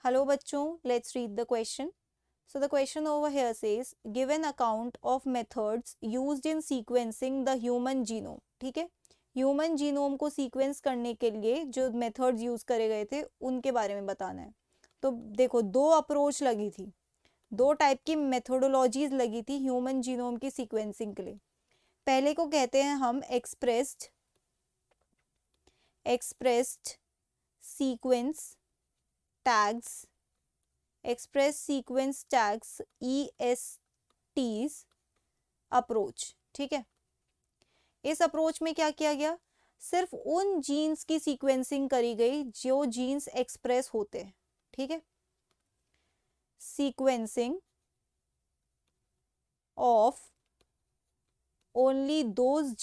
Hello bachcho, let's read the question. So the question over here says, give an account of methods used in sequencing the human genome. ठीक है, human genome को sequence करने के लिए जो methods use करे गए थे उनके बारे में बताना है। तो देखो, दो अप्रोच लगी थी, दो टाइप की मेथोडोलॉजीज लगी थी ह्यूमन जीनोम की सीक्वेंसिंग के लिए। पहले को कहते हैं हम expressed sequence tags, express sequence tags ESTs approach. ठीक है, इस अप्रोच में क्या किया गया, सिर्फ उन जीन्स की सीक्वेंसिंग करी गई जो जीन्स एक्सप्रेस होते हैं। ठीक है, sequencing of only those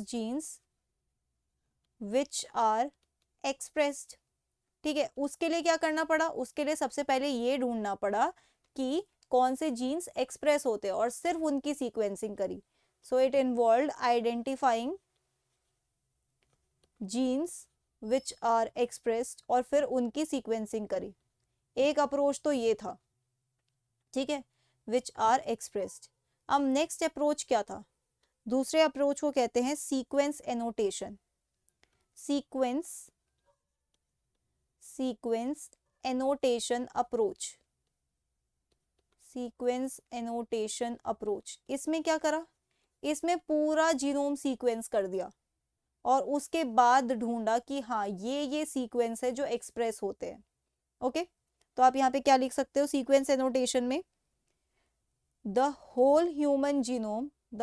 genes which are expressed. ठीक है, उसके लिए क्या करना पड़ा, उसके लिए सबसे पहले ये ढूंढना पड़ा कि कौन से जीन्स एक्सप्रेस होते हैं और सिर्फ उनकी सीक्वेंसिंग करी। So it involved identifying genes which are expressed और फिर उनकी सीक्वेंसिंग करी। एक अप्रोच तो ये था, ठीक है, विच आर एक्सप्रेस्ड। अब नेक्स्ट अप्रोच क्या था, दूसरे अप्रोच को कहते हैं sequence annotation. Sequence annotation approach. इसमें क्या करा, इसमें पूरा जीनोम सीक्वेंस कर दिया और उसके बाद ढूंढा कि हाँ ये सीक्वेंस है जो एक्सप्रेस होते हैं। ओके, तो आप यहाँ पे क्या लिख सकते हो सीक्वेंस एनोटेशन में, the whole human genome, the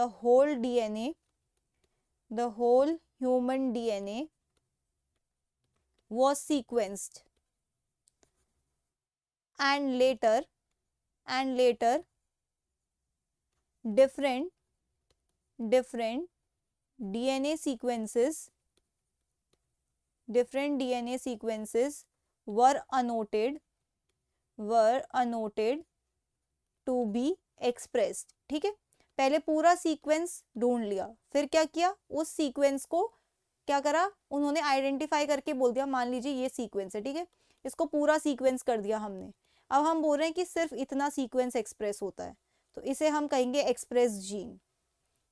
whole human DNA was sequenced and later different DNA sequences were annotated to be expressed। ठीक है, पहले पूरा सीक्वेंस ढूंढ लिया, फिर क्या किया, उस सीक्वेंस को क्या करा, उन्होंने आइडेंटिफाई करके बोल दिया, मान लीजिए ये सीक्वेंस है, ठीक है, इसको पूरा सीक्वेंस कर दिया हमने। अब हम बोल रहे हैं कि सिर्फ इतना सीक्वेंस एक्सप्रेस होता है, तो इसे हम कहेंगे एक्सप्रेस जीन,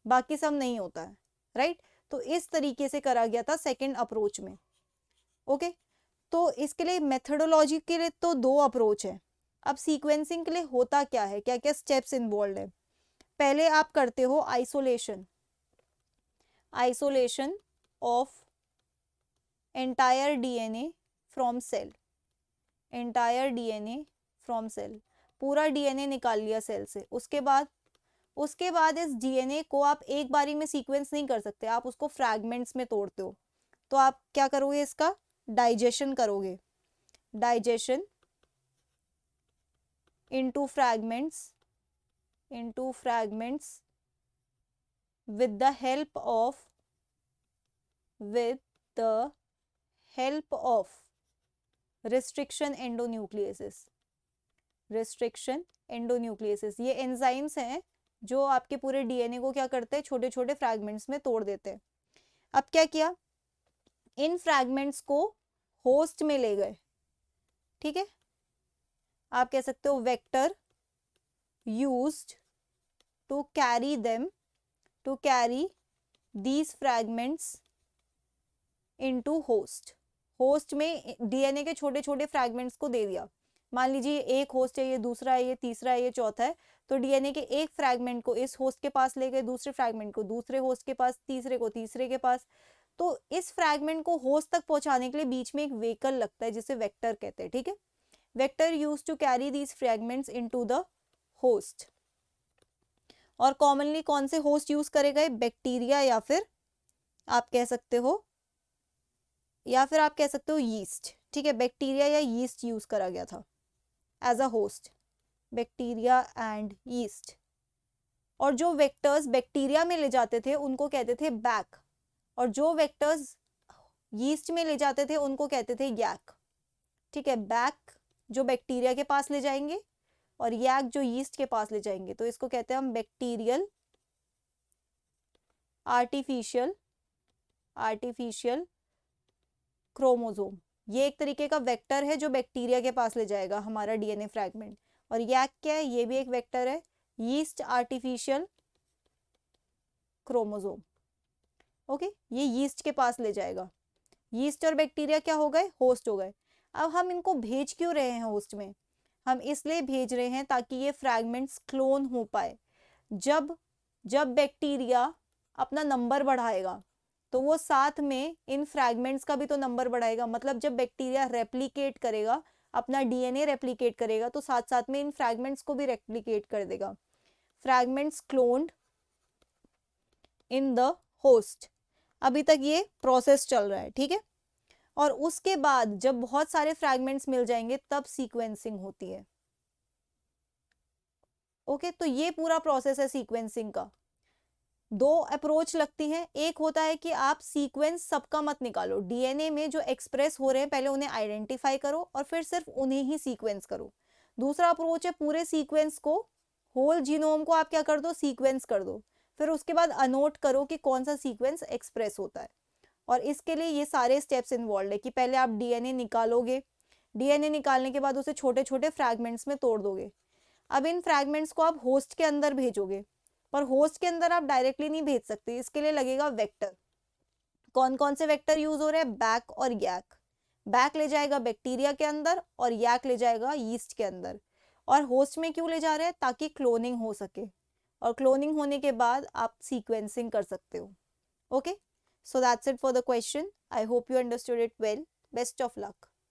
बाकी सब नहीं होता है, राइट। तो इस तरीके से करा गया था सेकेंड अप्रोच में। ओके, तो इसके लिए मेथडोलॉजी के लिए तो दो अप्रोच है। अब सीक्वेंसिंग के लिए होता क्या है, क्या क्या स्टेप्स इन्वॉल्व है। पहले आप करते हो isolation of entire DNA from cell, पूरा DNA निकाल लिया सेल से। उसके बाद इस DNA को आप एक बारी में सीक्वेंस नहीं कर सकते, आप उसको फ्रैगमेंट्स में तोड़ते हो। तो आप क्या करोगे, इसका डाइजेशन करोगे, digestion into fragments with the help of restriction endonucleases। ये एंजाइम्स हैं जो आपके पूरे DNA को क्या करते हैं, छोटे छोटे फ्रैगमेंट्स में तोड़ देते हैं। अब क्या किया, इन फ्रैगमेंट्स को होस्ट में ले गए। ठीक है, आप कह सकते हो vector used to carry these fragments into host में DNA के छोटे छोटे फ्रैगमेंट्स को दे दिया। मान लीजिए एक होस्ट है, ये दूसरा है, ये तीसरा है, ये चौथा है, तो DNA के एक फ्रैगमेंट को इस होस्ट के पास ले गए, दूसरे फ्रैगमेंट को दूसरे होस्ट के पास, तीसरे को तीसरे के पास। तो इस फ्रैगमेंट को होस्ट तक पहुंचाने के लिए बीच में एक व्हीकल लगता है जिसे वेक्टर कहते हैं। ठीक है, vector used to carry these fragments into the host. और कॉमनली कौन से होस्ट यूज करे गए, बैक्टीरिया या फिर आप कह सकते हो यीस्ट। ठीक है, बैक्टीरिया या यीस्ट यूज करा गया था as a host, bacteria and yeast. और जो वेक्टर्स बैक्टीरिया में ले जाते थे उनको कहते थे बैक, और जो वेक्टर्स यीस्ट में ले जाते थे उनको कहते थे यैक। ठीक है, बैक जो बैक्टीरिया के पास ले जाएंगे और यैक जो यीस्ट के पास ले जाएंगे, तो इसको कहते हैं हम बैक्टीरियल आर्टिफिशियल क्रोमोसोम, ये एक तरीके का वेक्टर है जो बैक्टीरिया के पास ले जाएगा हमारा डीएनए फ्रैगमेंट। और यैक क्या है, ये भी एक वेक्टर है, यीस्ट आर्टिफिशियल क्रोमोसोम। ओके, ये यीस्ट के पास ले जाएगा। यीस्ट और बैक्टीरिया क्या हो गए, होस्ट हो गए। अब हम इनको भेज क्यों रहे हैं होस्ट में, हम इसलिए भेज रहे हैं ताकि ये फ्रैगमेंट्स क्लोन हो पाए। जब जब बैक्टीरिया अपना नंबर बढ़ाएगा तो वो साथ में इन फ्रैगमेंट्स का भी तो नंबर बढ़ाएगा। मतलब जब बैक्टीरिया रेप्लिकेट करेगा, अपना डीएनए रेप्लिकेट करेगा, तो साथ साथ में इन फ्रैगमेंट्स को भी रेप्लिकेट कर देगा। Fragments cloned in the host. अभी तक ये प्रोसेस चल रहा है, ठीक है। और उसके बाद जब बहुत सारे फ्रैगमेंट्स मिल जाएंगे तब सीक्वेंसिंग होती है। ओके, तो ये पूरा प्रोसेस है सीक्वेंसिंग का। दो अप्रोच लगती हैं। एक होता है कि आप सीक्वेंस सबका मत निकालो, डीएनए में जो एक्सप्रेस हो रहे हैं पहले उन्हें आइडेंटिफाई करो और फिर सिर्फ उन्हें ही सीक्वेंस करो। दूसरा अप्रोच है पूरे सीक्वेंस को, होल जीनोम को आप क्या कर दो, सीक्वेंस कर दो, फिर उसके बाद अनोट करो कि कौन सा सीक्वेंस एक्सप्रेस होता है। और इसके लिए ये सारे स्टेप्स इन्वॉल्व है कि पहले आप डीएनए निकालोगे, डीएनए निकालने के बाद उसे छोटे छोटे फ्रैगमेंट्स में तोड़ दोगे। अब इन फ्रैगमेंट्स को आप होस्ट के अंदर भेजोगे, पर होस्ट के अंदर आप डायरेक्टली नहीं भेज सकते, इसके लिए लगेगा वेक्टर। कौन कौन से वेक्टर यूज हो रहे हैं, बैक और यैक। बैक ले जाएगा बैक्टीरिया के अंदर और यैक ले जाएगा यीस्ट के अंदर। और होस्ट में क्यों ले जा रहे हैं, ताकि क्लोनिंग हो सके, और क्लोनिंग होने के बाद आप सीक्वेंसिंग कर सकते हो। Okay, so that's it for the question. I hope you understood it well. Best of luck.